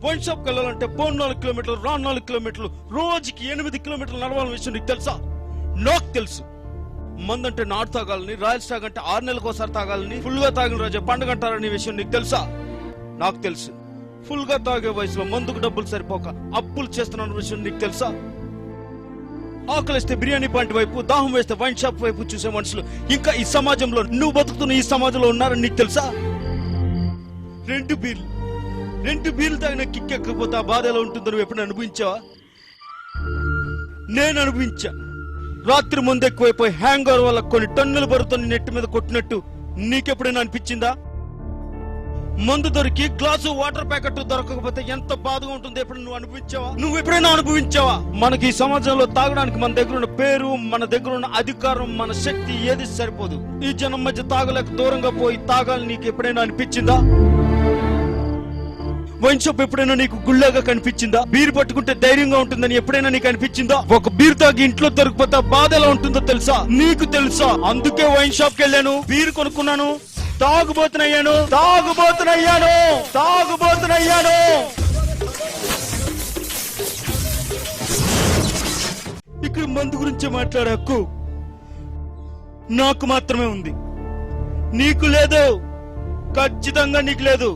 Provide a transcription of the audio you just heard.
Wine షాప్కి వెళ్ళాలంటే పోను 4 కిలోమీటర్లు, రాను 4 కిలోమీటర్లు, రోజుకి 8 కిలోమీటర్లు నడవాలని విషయం నీకు తెలుసా? నాకు తెలుసు. మందంటే నాటు తాగాలని, రాయల్ స్టాగ్ అంటే 6 నెలలకు ఒకసారి తాగాలని, ఫుల్ గా తాగిన రోజే పండుగ అంటారనే విషయం నీకు తెలుసా? నాకు తెలుసు. ఫుల్ గా తాగే వయసులో మందుకు డబ్బులు సరిపోక అప్పులు చేస్తున్న విషయం నీకు తెలుసా? ఆకలిస్తే బిర్యానీ పాయింట్ వైపు, దాహం వేస్తే వైన్ షాప్ వైపు చూసే మనుషులు ఇంకా ఈ సమాజంలో, నువ్వు బతుకుతున్న ఈ సమాజంలో ఉన్నారని నీకు తెలుసా? 2 బీర్లు తాగిన కిక్ ఎక్కకపోతే ఆ బాధ ఎలా ఉంటుందో నువ్వు ఎప్పుడు అనుభవించావా? నేను అనుభవించా. రాత్రి ముందు ఎక్కువైపోయి హ్యాంగ్ ఓవర్ వల్ల కొన్ని టన్నుల బరువుతో నెట్టి మీద కొట్టినట్టు నీకెప్పుడైనా అనిపించిందా? మందు దొరికి గ్లాసు వాటర్ ప్యాకెట్ దొరకకపోతే ఎంత బాధగా ఉంటుంది ఎప్పుడు నువ్వు అనుభవించావా? నువ్వు ఎప్పుడైనా అనుభవించావా? మనకి ఈ సమాజంలో తాగడానికి మన దగ్గర ఉన్న పేరు, మన దగ్గర ఉన్న అధికారం, మన శక్తి ఏది సరిపోదు. ఈ జనం మధ్య తాగలేక దూరంగా పోయి తాగాలని నీకు ఎప్పుడైనా అనిపించిందా? వైన్ షాప్ ఎప్పుడైనా నీకు గుళ్ళగా కనిపించిందా? బీర్ పట్టుకుంటే ధైర్యంగా ఉంటుందని ఎప్పుడైనా నీకు అనిపించిందా? ఒక బీర్ తాగి ఇంట్లో దొరికిపోతే బాధ ఎలా ఉంటుందో తెలుసా? నీకు తెలుసా? అందుకే వైన్ షాప్ కి వెళ్ళాను, బీర్ కొనుక్కున్నాను, తాగుబోతునయ్యాను. ఇక్కడ మందు గురించి మాట్లాడే హక్కు నాకు మాత్రమే ఉంది. నీకు లేదు, ఖచ్చితంగా నీకు లేదు.